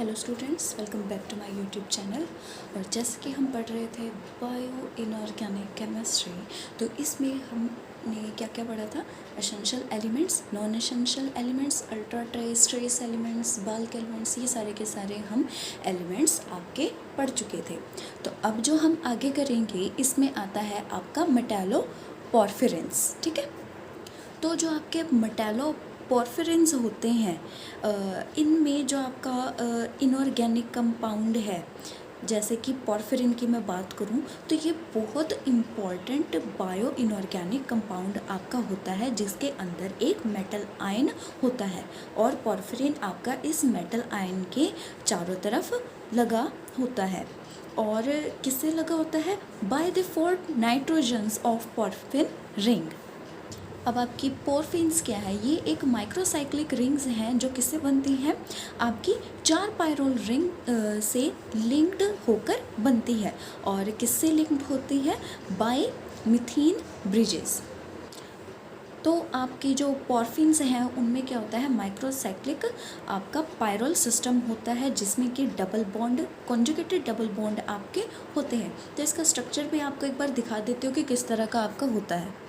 Hello students, welcome back to my YouTube channel. और जैसे कि हम पढ़ रहे थे बायो इनऑर्गेनिक केमिस्ट्री, तो इसमें हमने क्या क्या पढ़ा था? Essential elements, non essential elements, ultra trace elements, bulk elements, ये सारे के सारे हम एलिमेंट्स आपके पढ़ चुके थे। तो अब जो हम आगे करेंगे इसमें आता है आपका मेटालो पॉर्फिरिन्स। ठीक है, तो जो आपके मेटालो पॉर्फिरिन्स होते हैं, इनमें जो आपका इनऑर्गेनिक कंपाउंड है, जैसे कि पॉर्फिरिन की मैं बात करूं तो ये बहुत इम्पॉर्टेंट बायो इनऑर्गेनिक कंपाउंड आपका होता है, जिसके अंदर एक मेटल आयन होता है और पॉर्फिरिन आपका इस मेटल आयन के चारों तरफ लगा होता है। और किससे लगा होता है? By the 4 nitrogens of porphin ring. अब आपकी पोरफिन्स क्या है? ये एक माइक्रोसाइक्लिक रिंग्स हैं जो किससे बनती हैं? आपकी 4 पायरोल रिंग से लिंक्ड होकर बनती है। और किससे लिंक्ड होती है? By methine bridges. तो आपकी जो पॉर्फिन्स हैं उनमें क्या होता है? माइक्रोसाइक्लिक आपका पायरोल सिस्टम होता है, जिसमें कि double bond, conjugated double bond आपके होते हैं। तो इसका स्ट्रक्चर भी आपको एक बार दिखा देती हूँ कि किस तरह का आपका होता है।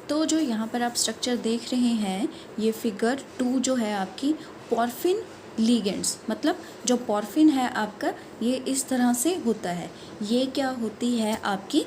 तो जो यहाँ पर आप स्ट्रक्चर देख रहे हैं, ये फिगर 2 जो है आपकी पॉर्फिन लिगेंड्स, मतलब जो पॉर्फिन है आपका ये इस तरह से होता है। ये क्या होती है? आपकी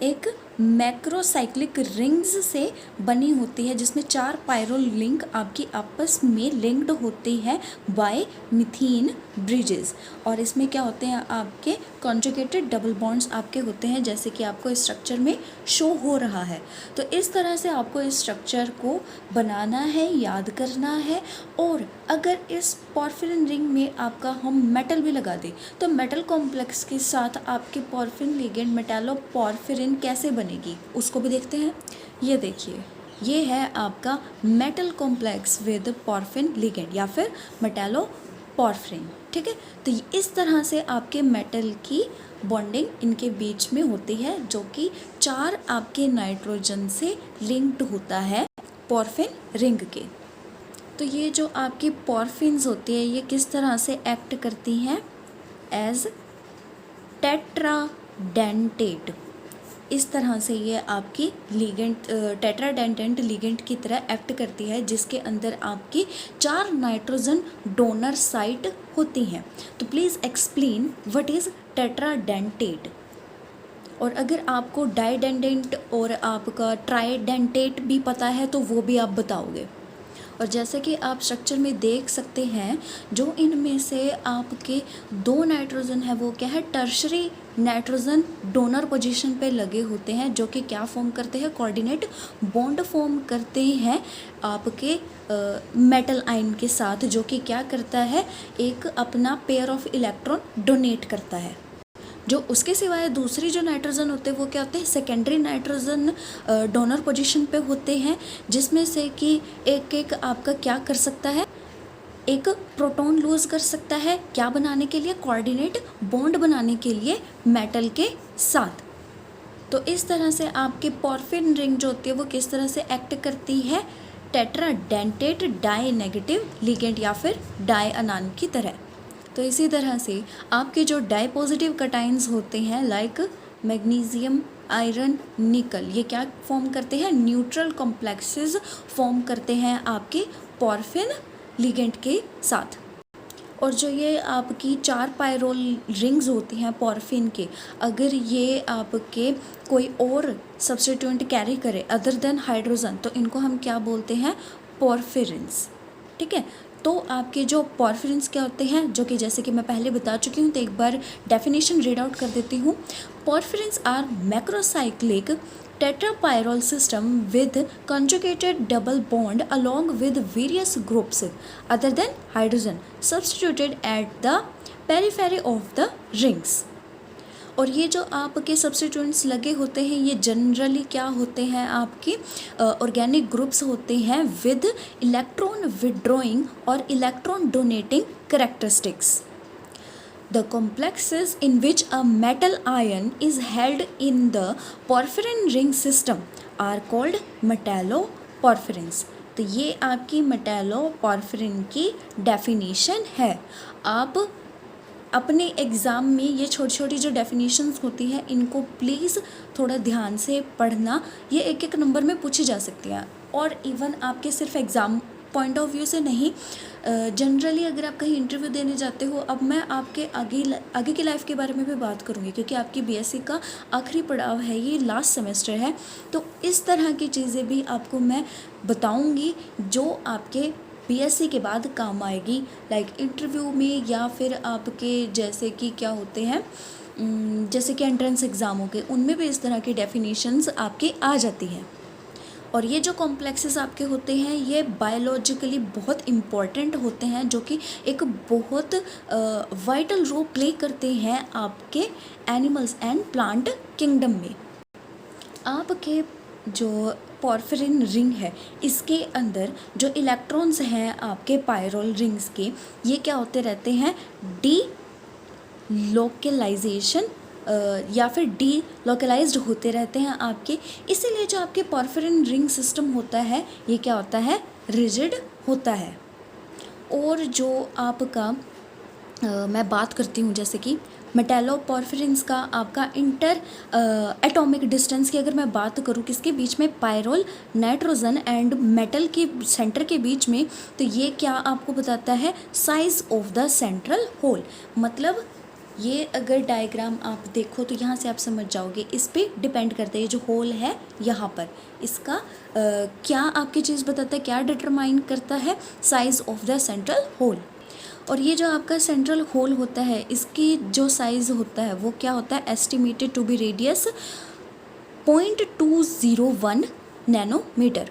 एक मैक्रोसाइक्लिक रिंग्स से बनी होती है, जिसमें 4 पायरोल लिंक आपकी आपस में लिंक्ड होती है बाय मीथेन ब्रिजेस। और इसमें क्या होते हैं? आपके कॉन्जुगेटेड डबल बॉन्ड्स आपके होते हैं, जैसे कि आपको इस स्ट्रक्चर में शो हो रहा है। तो इस तरह से आपको इस स्ट्रक्चर को बनाना है, याद करना है। और अगर इस पॉर्फिरिन रिंग में आपका हम मेटल भी लगा दें तो मेटल कॉम्प्लेक्स के साथ आपके पॉर्फिन लिगेंड मेटालो पॉर्फिरिन कैसे बनेगी, उसको भी देखते हैं। ये देखिए, ये है आपका मेटल कॉम्प्लेक्स विद पॉर्फिन लिगेंड या फिर मेटालो पॉर्फिरिन। ठीक है, तो इस तरह से आपके मेटल की बॉन्डिंग इनके बीच में होती है, जो कि 4 आपके नाइट्रोजन से लिंक्ड होता है पॉर्फिन रिंग के। तो ये जो आपकी पॉर्फिन्स होती है, ये किस तरह से एक्ट करती हैं? As tetradentate. इस तरह से ये आपकी लिगेंड, टेट्राडेंटेट लिगेंड की तरह एक्ट करती है, जिसके अंदर आपकी 4 नाइट्रोजन डोनर साइट होती हैं। तो please explain what is tetradentate. और अगर आपको डाइडेंटेट और आपका ट्राइडेंटेट भी पता है तो वो भी आप बताओगे। और जैसे कि आप स्ट्रक्चर में देख सकते हैं, जो इनमें से आपके 2 नाइट्रोजन है वो क्या है? टर्शरी नाइट्रोजन डोनर पोजीशन पे लगे होते हैं, जो कि क्या फॉर्म करते हैं? कोऑर्डिनेट बॉन्ड फॉर्म करते हैं आपके मेटल आयन के साथ, जो कि क्या करता है? एक अपना पेयर ऑफ इलेक्ट्रॉन डोनेट करता है। जो उसके सिवाय दूसरी जो नाइट्रोजन होते हैं वो क्या होते हैं? सेकेंडरी नाइट्रोजन डोनर पोजीशन पे होते हैं, जिसमें से कि एक एक आपका क्या कर सकता है? एक प्रोटॉन लूज कर सकता है। क्या बनाने के लिए? कोऑर्डिनेट बॉन्ड बनाने के लिए मेटल के साथ। तो इस तरह से आपके पॉर्फिन रिंग जो होती है वो किस तरह से एक्ट करती है? टेट्राडेंटेट डाई नेगेटिव लिगेंड या फिर डाई अनान की तरह। तो इसी तरह से आपके जो डाई पॉजिटिव कटाइंस होते हैं, लाइक मैग्नीशियम, आयरन, निकल, ये क्या फॉर्म करते हैं? न्यूट्रल कॉम्प्लेक्सेस फॉर्म करते हैं आपके पॉर्फिन लिगेंड के साथ। और जो ये आपकी 4 पायरोल रिंग्स होती हैं पॉर्फिन के, अगर ये आपके कोई और सब्स्टिट्यूएंट कैरी करे अदर देन हाइड्रोजन, तो इनको हम क्या बोलते हैं? पॉर्फिरिन्स। ठीक है, तो आपके जो पॉर्फिरिन्स क्या होते हैं, जो कि जैसे कि मैं पहले बता चुकी हूँ, तो एक बार डेफिनेशन रीड आउट कर देती हूँ। Porphyrins are macrocyclic tetrapyrrole system with conjugated double bond along with various groups other than hydrogen substituted at the periphery of the rings। और ये जो आपके सब्स्टिट्यूएंट्स लगे होते हैं ये जनरली क्या होते हैं? आपके ऑर्गेनिक ग्रुप्स होते हैं विद इलेक्ट्रॉन विड्रॉइंग और electron donating characteristics. The complexes in which a metal ion is held in the porphyrin ring system are called metalloporphyrins। तो ये आपकी मेटालो पॉर्फिरिन की डेफिनेशन है। आप अपने एग्ज़ाम में ये छोटी छोटी जो डेफिनेशंस होती हैं इनको प्लीज़ थोड़ा ध्यान से पढ़ना, ये एक एक नंबर में पूछी जा सकती हैं। और इवन आपके सिर्फ एग्ज़ाम पॉइंट ऑफ व्यू से नहीं, जनरली अगर आप कहीं इंटरव्यू देने जाते हो, अब मैं आपके आगे की लाइफ के बारे में भी बात करूँगी क्योंकि आपकी बीएससी का आखिरी पड़ाव है, ये लास्ट सेमेस्टर है, तो इस तरह की चीज़ें भी आपको मैं बताऊँगी जो आपके बीएससी के बाद काम आएगी, लाइक इंटरव्यू में या फिर आपके जैसे कि क्या होते हैं, जैसे कि एंट्रेंस एग्ज़ामों के, उनमें भी इस तरह की डेफिनेशंस आपके आ जाती हैं। और ये जो कॉम्प्लेक्सेस आपके होते हैं ये बायोलॉजिकली बहुत इम्पॉर्टेंट होते हैं, जो कि एक बहुत वाइटल रोल प्ले करते हैं आपके एनिमल्स एंड प्लांट किंगडम में। आपके जो पॉर्फिरिन रिंग है इसके अंदर जो इलेक्ट्रॉन्स हैं आपके पायरोल रिंग्स के, ये क्या होते रहते हैं, डी लोकलाइजेशन या फिर डी लोकलाइज्ड होते रहते हैं आपके, इसीलिए जो आपके पॉर्फिरिन रिंग सिस्टम होता है ये क्या होता है, रिजिड होता है। और जो आपका मैं बात करती हूँ जैसे कि मेटालोपॉर्फिरिन्स का आपका इंटर एटॉमिक डिस्टेंस की अगर मैं बात करूँ किसके बीच में, पायरोल नाइट्रोजन एंड मेटल के सेंटर के बीच में, तो ये क्या आपको बताता है, size of the central hole. मतलब ये अगर डायग्राम आप देखो तो यहाँ से आप समझ जाओगे, इस पे डिपेंड करता है जो होल है यहाँ पर, इसका क्या आपकी चीज़ बताता है, क्या डिटरमाइन करता है, size of the central hole. और ये जो आपका सेंट्रल होल होता है इसकी जो साइज़ होता है वो क्या होता है, estimated to be radius 0.201 nanometre.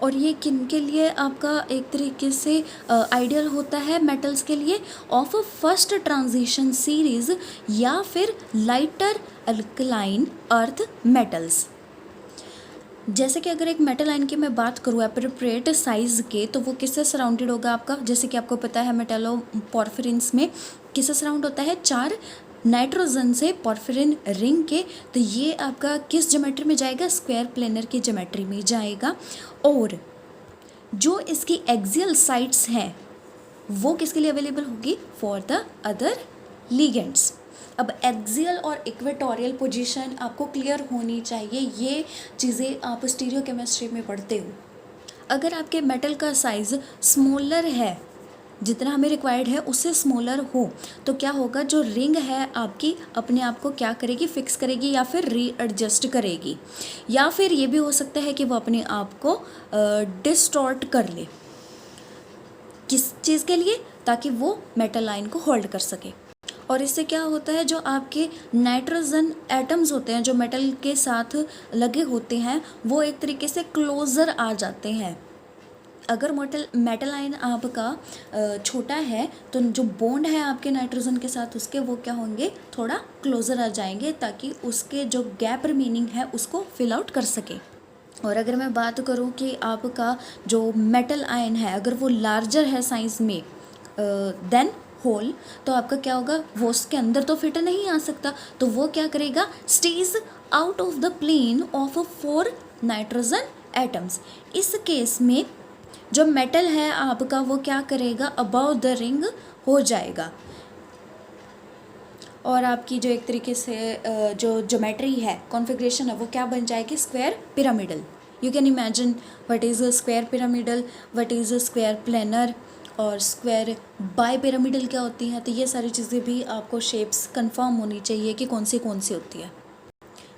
और ये किन के लिए आपका एक तरीके से आइडियल होता है, मेटल्स के लिए, ऑफ फर्स्ट ट्रांजिशन सीरीज़ या फिर लाइटर अल्कलाइन अर्थ मेटल्स। जैसे कि अगर एक मेटल आयन की मैं बात करूँ एप्रोप्रिएट साइज़ के, तो वो किससे सराउंडेड होगा आपका, जैसे कि आपको पता है मेटालोपॉर्फिरिन्स में किससे सराउंड होता है, 4 नाइट्रोजन से पॉर्फिरिन रिंग के, तो ये आपका किस ज्योमेट्री में जाएगा, स्क्वायर प्लेनर की ज्योमेट्री में जाएगा। और जो इसकी एक्सियल साइड्स हैं वो किसके लिए अवेलेबल होगी, फॉर द अदर लिगेंड्स। अब एक्सियल और इक्वेटोरियल पोजीशन आपको क्लियर होनी चाहिए, ये चीज़ें आप स्टीरियोकेमिस्ट्री में पढ़ते हो। अगर आपके मेटल का साइज़ स्मॉलर है, जितना हमें रिक्वायर्ड है उससे स्मॉलर हो, तो क्या होगा, जो रिंग है आपकी अपने आप को क्या करेगी, फिक्स करेगी या फिर रीएडजस्ट करेगी, या फिर ये भी हो सकता है कि वो अपने आप को डिस्टॉर्ट कर ले। किस चीज़ के लिए, ताकि वो मेटल आयन को होल्ड कर सके। और इससे क्या होता है, जो आपके नाइट्रोजन एटम्स होते हैं जो मेटल के साथ लगे होते हैं वो एक तरीके से क्लोज़र आ जाते हैं। अगर मेटल आयन आपका छोटा है तो जो बॉन्ड है आपके नाइट्रोजन के साथ उसके, वो क्या होंगे, थोड़ा क्लोज़र आ जाएंगे, ताकि उसके जो गैप रिमेनिंग है उसको फिल आउट कर सके। और अगर मैं बात करूँ कि आपका जो मेटल आयन है अगर वो लार्जर है साइज़ में देन होल, तो आपका क्या होगा, वो उसके अंदर तो फिट नहीं आ सकता, तो वो क्या करेगा, stays out of the plane of 4 nitrogen atoms. इस केस में जो मेटल है आपका वो क्या करेगा, अबाउ द रिंग हो जाएगा। और आपकी जो एक तरीके से जो ज्योमेट्री है, कॉन्फ़िगरेशन है, वो क्या बन जाएगी, square pyramidal. You can imagine what is a square pyramidal, what is a square planar, और स्क्वायर बाई पिरामिडल क्या होती है। तो ये सारी चीज़ें भी आपको शेप्स कंफर्म होनी चाहिए कि कौन सी होती है।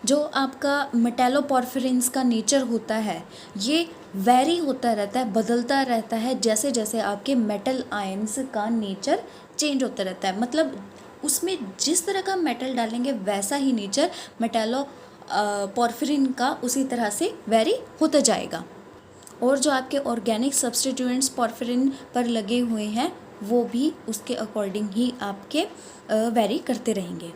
जो आपका मेटालोपॉर्फिरिन्स का नेचर होता है ये वेरी होता रहता है, बदलता रहता है, जैसे जैसे आपके मेटल आयंस का नेचर चेंज होता रहता है। मतलब उसमें जिस तरह का मेटल डालेंगे वैसा ही नेचर मेटालोपॉर्फिरिन का उसी तरह से वेरी होता जाएगा। और जो आपके ऑर्गेनिक सब्स्टिट्यूएंट्स पॉर्फिरिन पर लगे हुए हैं वो भी उसके अकॉर्डिंग ही आपके वेरी करते रहेंगे।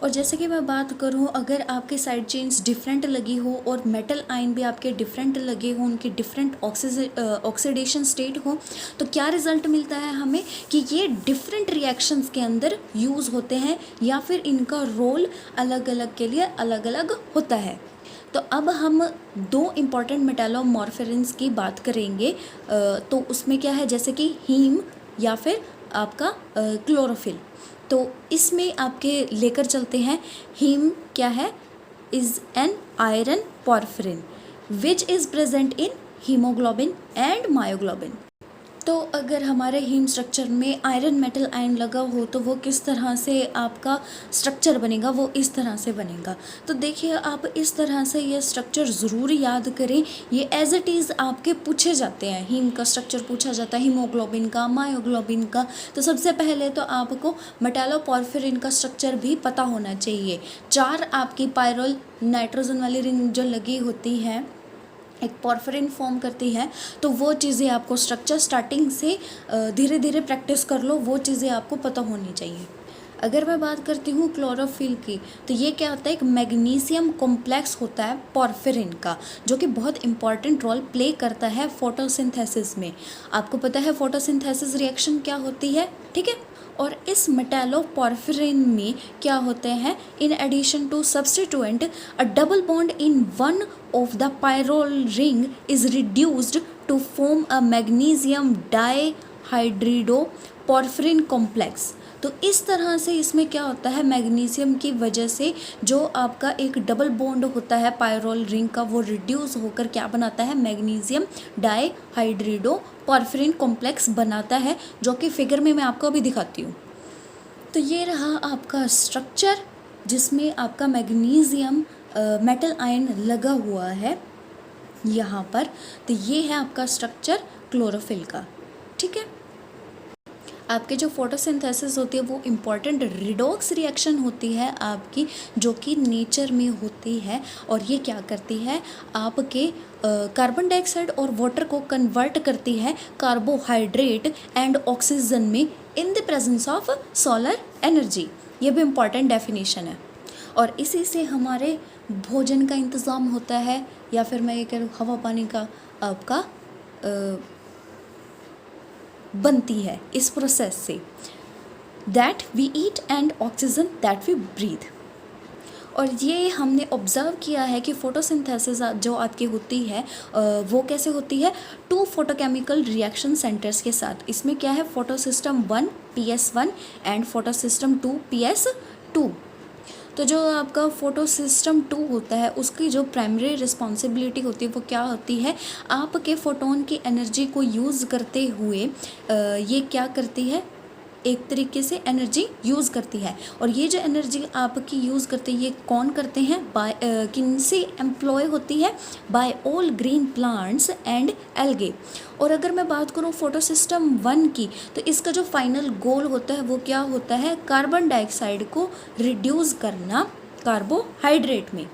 और जैसे कि मैं बात करूं, अगर आपके साइड चेन्स डिफरेंट लगी हो और मेटल आयन भी आपके डिफरेंट लगे हो, उनकी डिफरेंट ऑक्सीडेशन स्टेट हो, तो क्या रिजल्ट मिलता है हमें कि ये डिफरेंट रिएक्शंस के अंदर यूज़ होते हैं या फिर इनका रोल अलग अलग के लिए अलग अलग होता है। तो अब हम 2 इम्पॉर्टेंट मेटालोमॉर्फिरिन्स की बात करेंगे। तो उसमें क्या है, जैसे कि हीम या फिर आपका क्लोरोफिल। तो इसमें आपके लेकर चलते हैं हीम क्या है, is an iron porphyrin which is present in haemoglobin and myoglobin. तो अगर हमारे हीम स्ट्रक्चर में आयरन मेटल आयन लगा हो तो वो किस तरह से आपका स्ट्रक्चर बनेगा, वो इस तरह से बनेगा। तो देखिए आप इस तरह से ये स्ट्रक्चर ज़रूर याद करें, ये एज इट इज़ आपके पूछे जाते हैं। हीम का स्ट्रक्चर पूछा जाता है, हीमोग्लोबिन का, मायोग्लोबिन का। तो सबसे पहले तो आपको मेटालोपॉर्फिरिन का स्ट्रक्चर भी पता होना चाहिए। 4 आपकी पायरोल नाइट्रोजन वाली रिंग जो लगी होती है, एक पॉर्फिरिन फॉर्म करती है। तो वो चीज़ें आपको स्ट्रक्चर स्टार्टिंग से धीरे धीरे प्रैक्टिस कर लो, वो चीज़ें आपको पता होनी चाहिए। अगर मैं बात करती हूँ क्लोरोफिल की, तो ये क्या होता है, एक मैग्नीशियम कॉम्प्लेक्स होता है पॉर्फिरिन का, जो कि बहुत इंपॉर्टेंट रोल प्ले करता है फोटोसिंथेसिस में। आपको पता है फोटोसिंथेसिस रिएक्शन क्या होती है, ठीक है। और इस मेटालोपॉर्फिरिन में क्या होते हैं, in addition to substituent a double bond in one of the pyrrole ring is reduced to form a magnesium dihydrido porphyrin complex. तो इस तरह से इसमें क्या होता है, मैग्नीशियम की वजह से जो आपका एक डबल बॉन्ड होता है पायरोल रिंग का, वो रिड्यूस होकर क्या बनाता है, मैग्नीशियम डाइहाइड्रिडो पॉर्फिरिन कॉम्प्लेक्स बनाता है, जो कि फिगर में मैं आपको अभी दिखाती हूँ। तो ये रहा आपका स्ट्रक्चर जिसमें आपका मैग्नीशियम मेटल आयन लगा हुआ है यहाँ पर। तो ये है आपका स्ट्रक्चर क्लोरोफिल का, ठीक है। आपके जो फोटोसिंथेसिस होती है वो इम्पॉर्टेंट रिडॉक्स रिएक्शन होती है आपकी, जो कि नेचर में होती है। और ये क्या करती है, आपके कार्बन डाइऑक्साइड और वाटर को कन्वर्ट करती है कार्बोहाइड्रेट एंड ऑक्सीजन में in the presence of solar energy. ये भी इम्पॉर्टेंट डेफिनेशन है। और इसी से हमारे भोजन का इंतज़ाम होता है, या फिर मैं ये कह रहा हूँ हवा पानी का आपका बनती है इस प्रोसेस से, that we eat and oxygen that we breathe. और ये हमने ऑब्ज़र्व किया है कि फोटोसिंथेसिस जो आपकी होती है वो कैसे होती है, 2 फोटोकेमिकल रिएक्शन सेंटर्स के साथ। इसमें क्या है, photosystem 1 PS1 and photosystem 2 PS2। तो जो आपका फोटो सिस्टम 2 होता है उसकी जो प्राइमरी रिस्पॉन्सिबिलिटी होती है वो क्या होती है, आपके फोटोन की एनर्जी को यूज़ करते हुए ये क्या करती है, एक तरीके से एनर्जी यूज़ करती है। और ये जो एनर्जी आपकी यूज़ करते हैं ये कौन करते हैं, बाय किनसे एम्प्लॉय होती है, by all green plants and algae. और अगर मैं बात करूँ फोटोसिस्टम 1 की, तो इसका जो फाइनल गोल होता है वो क्या होता है, कार्बन डाइऑक्साइड को रिड्यूस करना कार्बोहाइड्रेट में।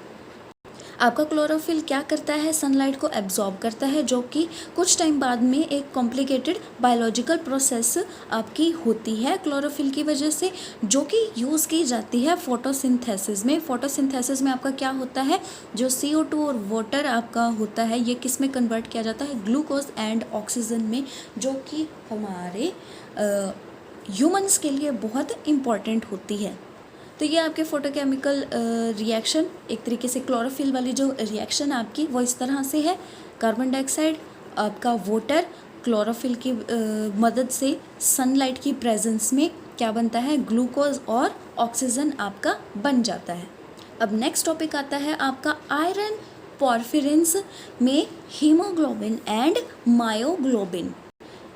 आपका क्लोरोफिल क्या करता है, सनलाइट को एब्जॉर्ब करता है, जो कि कुछ टाइम बाद में एक कॉम्प्लिकेटेड बायोलॉजिकल प्रोसेस आपकी होती है क्लोरोफिल की वजह से, जो कि यूज़ की जाती है फोटोसिंथेसिस में। फोटोसिंथेसिस में आपका क्या होता है, जो CO2 और वाटर आपका होता है ये किस में कन्वर्ट किया जाता है, ग्लूकोज एंड ऑक्सीजन में, जो कि हमारे ह्यूमंस के लिए बहुत इम्पॉर्टेंट होती है। तो ये आपके फोटोकेमिकल रिएक्शन, एक तरीके से क्लोरोफिल वाली जो रिएक्शन आपकी वो इस तरह से है, कार्बन डाइऑक्साइड आपका वाटर क्लोरोफिल की मदद से सनलाइट की प्रेजेंस में क्या बनता है, ग्लूकोज और ऑक्सीजन आपका बन जाता है। अब नेक्स्ट टॉपिक आता है आपका आयरन पॉर्फिरिन्स में हीमोग्लोबिन एंड मायोग्लोबिन।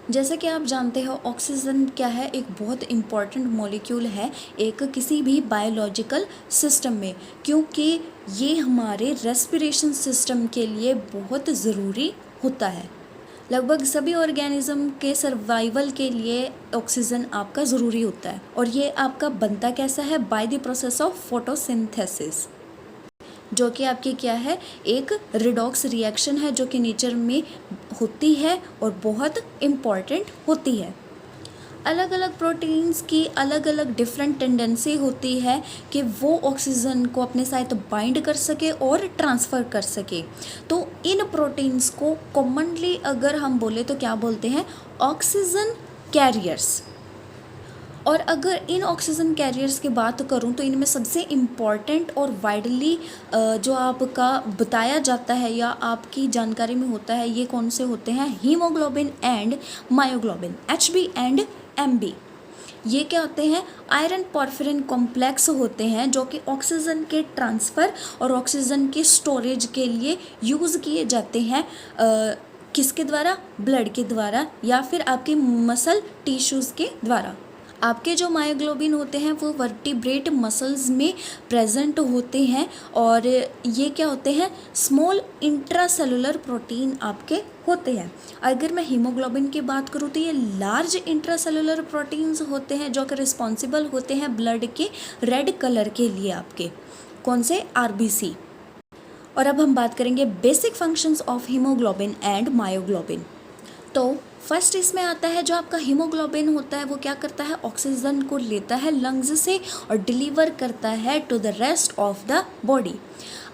जैसा कि आप जानते हो ऑक्सीजन क्या है, एक बहुत इम्पॉर्टेंट मॉलिक्यूल है एक किसी भी बायोलॉजिकल सिस्टम में, क्योंकि ये हमारे रेस्पिरेशन सिस्टम के लिए बहुत ज़रूरी होता है। लगभग सभी ऑर्गेनिज्म के सर्वाइवल के लिए ऑक्सीजन आपका ज़रूरी होता है। और ये आपका बनता कैसा है, by the process of photosynthesis, जो कि आपकी क्या है, एक रिडॉक्स रिएक्शन है जो कि नेचर में होती है और बहुत इम्पॉर्टेंट होती है। अलग अलग प्रोटीन्स की अलग अलग डिफरेंट टेंडेंसी होती है कि वो ऑक्सीजन को अपने साथ बाइंड कर सके और ट्रांसफ़र कर सके। तो इन प्रोटीन्स को कॉमनली अगर हम बोले तो क्या बोलते हैं, ऑक्सीजन कैरियर्स। और अगर इन ऑक्सीजन कैरियर्स की बात करूं तो इनमें सबसे इम्पॉर्टेंट और वाइडली जो आपका बताया जाता है या आपकी जानकारी में होता है, ये कौन से होते हैं, haemoglobin and myoglobin, HB and MB। ये क्या होते हैं, आयरन पॉर्फिरिन कॉम्प्लेक्स होते हैं जो कि ऑक्सीजन के ट्रांसफ़र और ऑक्सीजन के स्टोरेज के लिए यूज़ किए जाते हैं। किसके द्वारा, ब्लड के द्वारा या फिर आपके मसल टिश्यूज़ के द्वारा। आपके जो मायोग्लोबिन होते हैं वो वर्टिब्रेट मसल्स में प्रेजेंट होते हैं और ये क्या होते हैं, स्मॉल इंट्रासेलुलर प्रोटीन आपके होते हैं। अगर मैं हीमोग्लोबिन की बात करूँ तो ये लार्ज इंट्रासेलुलर प्रोटीन्स होते हैं जो कि रिस्पॉन्सिबल होते हैं ब्लड के रेड कलर के लिए, आपके कौन से, आरबीसी। और अब हम बात करेंगे basic functions of haemoglobin and myoglobin. तो फर्स्ट इसमें आता है जो आपका हीमोग्लोबिन होता है वो क्या करता है, ऑक्सीजन को लेता है लंग्स से और डिलीवर करता है to the rest of the body.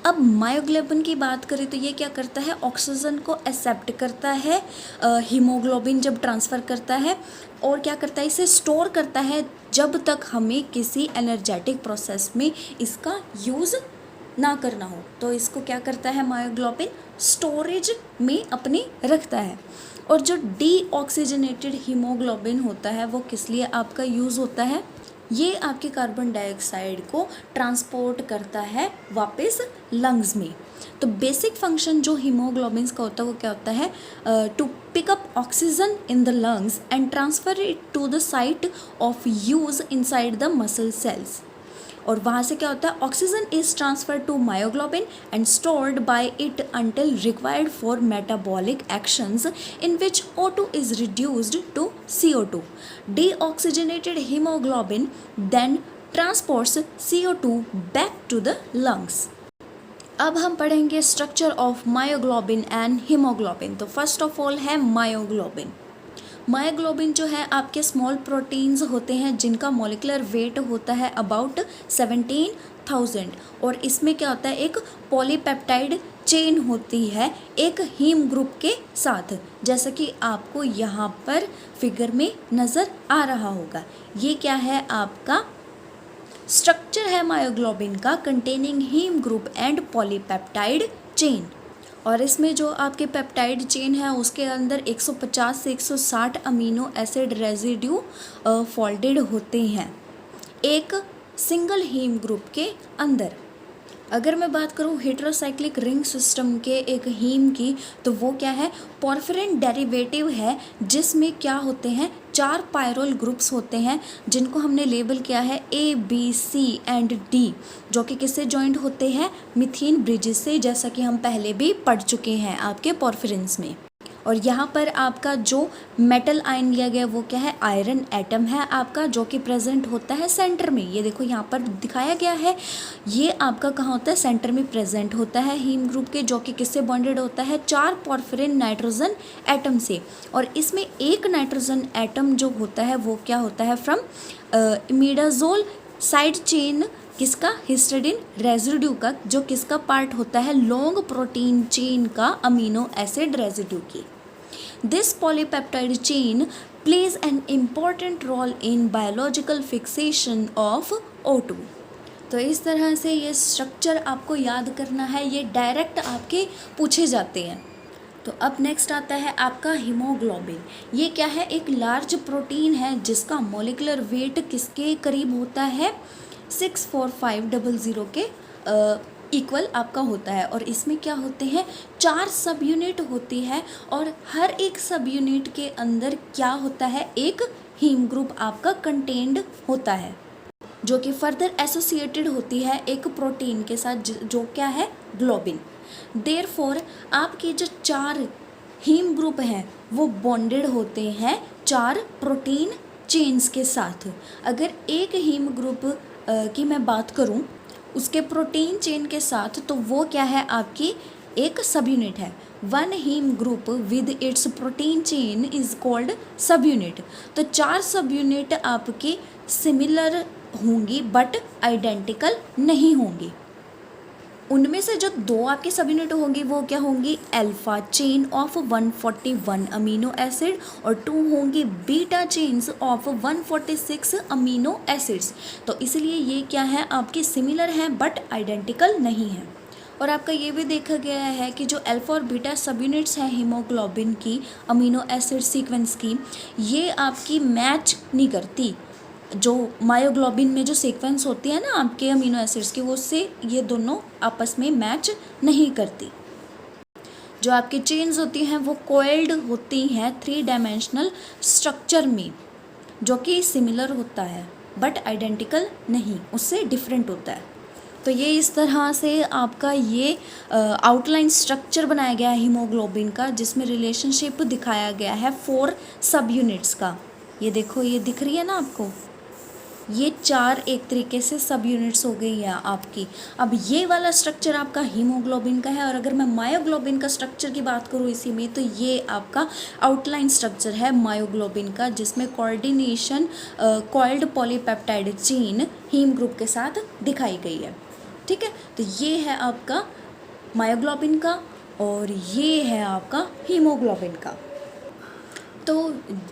अब मायोग्लोबिन की बात करें तो ये क्या करता है, ऑक्सीजन को एक्सेप्ट करता है, हीमोग्लोबिन जब ट्रांसफ़र करता है और क्या करता है, इसे स्टोर करता है जब तक हमें किसी एनर्जेटिक प्रोसेस में इसका यूज़ ना करना हो। तो इसको क्या करता है, मायोग्लोबिन स्टोरेज में अपने रखता है। और जो डीऑक्सीजनेटेड हीमोग्लोबिन होता है वो किस लिए आपका यूज़ होता है, ये आपके कार्बन डाइऑक्साइड को ट्रांसपोर्ट करता है वापस लंग्स में। तो बेसिक फंक्शन जो हीमोग्लोबिन का होता है वो क्या होता है, to pick up oxygen in the lungs and transfer it to the site of use inside the muscle cells. और वहाँ से क्या होता है, oxygen is transfer to myoglobin and stored by it until required for metabolic actions in which O2 is reduced to CO2। Deoxygenated haemoglobin then transports CO2 back to the lungs. अब हम पढ़ेंगे structure of myoglobin and haemoglobin. तो first of all है myoglobin. Myoglobin जो है आपके small proteins होते हैं जिनका मॉलिक्यूलर वेट होता है अबाउट 17,000 और इसमें क्या होता है, एक पॉलीपेप्टाइड चेन होती है एक हीम ग्रुप के साथ, जैसा कि आपको यहाँ पर फिगर में नज़र आ रहा होगा। ये क्या है, आपका स्ट्रक्चर है मायोग्लोबिन का, containing haem group and polypeptide chain. और इसमें जो आपके पेप्टाइड चेन है उसके अंदर 150 से 160 अमीनो एसिड रेजिड्यू फोल्डेड होते हैं एक सिंगल हीम ग्रुप के अंदर। अगर मैं बात करूँ हेटेरोसाइक्लिक रिंग सिस्टम के एक हीम की, तो वो क्या है, पॉर्फिरिन डेरिवेटिव है जिसमें क्या होते हैं, 4 पायरोल ग्रुप्स होते हैं जिनको हमने लेबल किया है A, B, C and D, जो कि किससे जॉइंट होते हैं, मिथीन ब्रिजेस से, जैसा कि हम पहले भी पढ़ चुके हैं आपके पॉर्फिरिन्स में। और यहाँ पर आपका जो मेटल आयन लिया गया वो क्या है, आयरन एटम है आपका, जो कि प्रेजेंट होता है सेंटर में। ये देखो यहाँ पर दिखाया गया है, ये आपका कहाँ होता है, सेंटर में प्रेजेंट होता है हीम ग्रुप के, जो कि किससे बॉन्डेड होता है, 4 पॉर्फिरिन नाइट्रोजन एटम से। और इसमें एक नाइट्रोजन एटम जो होता है वो क्या होता है, फ्रॉम इमिडाजोल साइड चेन, किसका, हिस्टिडीन रेजिड्यू का, जो किसका पार्ट होता है, लॉन्ग प्रोटीन चेन का, अमीनो एसिड रेजिड्यू की। This polypeptide chain plays an important role in biological fixation of O2। तो इस तरह से ये स्ट्रक्चर आपको याद करना है, ये डायरेक्ट आपके पूछे जाते हैं। तो अब नेक्स्ट आता है आपका हीमोग्लोबिन। ये क्या है, एक लार्ज प्रोटीन है जिसका मॉलिक्यूलर वेट किसके करीब होता है, 64500 के इक्वल आपका होता है। और इसमें क्या होते हैं, 4 सब यूनिट होती है और हर एक सब यूनिट के अंदर क्या होता है, एक हीम ग्रुप आपका कंटेन्ड होता है, जो कि फर्दर एसोसिएटेड होती है एक प्रोटीन के साथ जो क्या है, ग्लोबिन। देयरफॉर आपके जो 4 हीम ग्रुप हैं वो बॉन्डेड होते हैं 4 प्रोटीन चेन्स के साथ। अगर एक हीम ग्रुप की मैं बात करूं उसके प्रोटीन चेन के साथ, तो वो क्या है, आपकी एक सब यूनिट है। 1 haem group with its protein chain is called subunit. तो 4 सब यूनिट आपकी सिमिलर होंगी बट आइडेंटिकल नहीं होंगी। उनमें से जो 2 आपकी सब यूनिट होंगी वो क्या होंगी, alpha chain of 141 amino acid और 2 होंगी beta chains of 146 amino acids. तो इसलिए ये क्या है, आपके सिमिलर हैं बट आइडेंटिकल नहीं है। और आपका ये भी देखा गया है कि जो अल्फा और बीटा सब यूनिट्स हैं हीमोग्लोबिन की, अमीनो एसिड सीक्वेंस की, ये आपकी मैच नहीं करती जो मायोग्लोबिन में जो सीक्वेंस होती है ना आपके अमीनो एसिड्स की, वो उससे ये दोनों आपस में मैच नहीं करती। जो आपकी चेन्स होती हैं वो कोइल्ड होती हैं 3 डायमेंशनल स्ट्रक्चर में, जो कि सिमिलर होता है बट आइडेंटिकल नहीं, उससे डिफरेंट होता है। तो ये इस तरह से आपका ये आउटलाइन स्ट्रक्चर बनाया गया है हीमोग्लोबिन का, जिसमें रिलेशनशिप दिखाया गया है 4 सब यूनिट्स का। ये देखो, ये दिख रही है ना आपको, ये 4 एक तरीके से सब यूनिट्स हो गई है आपकी। अब ये वाला स्ट्रक्चर आपका हीमोग्लोबिन का है, और अगर मैं मायोग्लोबिन का स्ट्रक्चर की बात करूँ इसी में, तो ये आपका आउटलाइन स्ट्रक्चर है मायोग्लोबिन का, जिसमें coordination coiled polypeptide chain haem group के साथ दिखाई गई है। ठीक है, तो ये है आपका मायोग्लोबिन का और ये है आपका हीमोग्लोबिन का। तो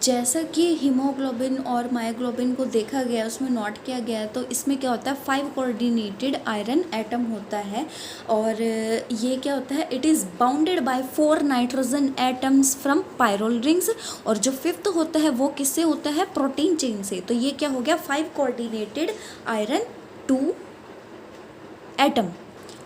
जैसा कि हीमोग्लोबिन और मायोग्लोबिन को देखा गया, उसमें नोट किया गया, तो इसमें क्या होता है 5 कोऑर्डिनेटेड आयरन एटम होता है, और ये क्या होता है, it is bounded by 4 nitrogen atoms from pyrrole rings, और जो 5th होता है वो किससे होता है, प्रोटीन चेन से। तो ये क्या हो गया 5 कोऑर्डिनेटेड आयरन 2 एटम।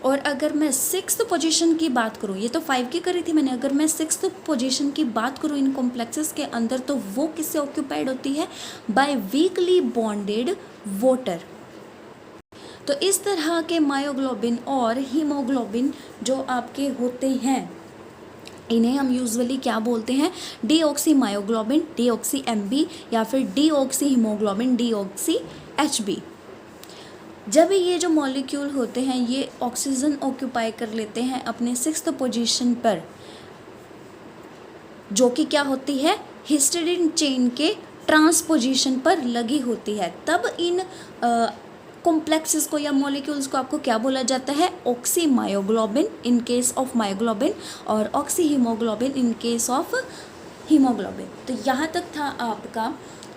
और अगर मैं 6th पोजीशन की बात करूँ, ये तो 5 की करी थी मैंने, अगर मैं 6th पोजीशन की बात करूँ इन कॉम्प्लेक्सेस के अंदर, तो वो किससे ऑक्यूपाइड होती है, बाय वीकली बॉन्डेड वाटर। तो इस तरह के मायोग्लोबिन और हीमोग्लोबिन जो आपके होते हैं, इन्हें हम यूजुअली क्या बोलते हैं, डीऑक्सी मायोग्लोबिन, डीऑक्सी एमबी, या फिर डीऑक्सी हीमोग्लोबिन, डीऑक्सी एचबी। जब ये जो मॉलिक्यूल होते हैं ये ऑक्सीजन ऑक्यूपाई कर लेते हैं अपने 6th पोजीशन पर, जो कि क्या होती है, हिस्टिडीन चेन के ट्रांसपोजिशन पर लगी होती है, तब इन कॉम्प्लेक्सेस को या मॉलिक्यूल्स को आपको क्या बोला जाता है, oxy myoglobin in case of myoglobin, और oxy haemoglobin in case of haemoglobin. तो यहाँ तक था आपका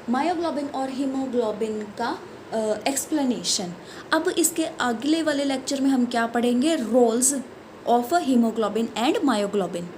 मायोग्लोबिन और हीमोग्लोबिन का एक्सप्लेनेशन। अब इसके अगले वाले लेक्चर में हम क्या पढ़ेंगे, roles of haemoglobin and myoglobin.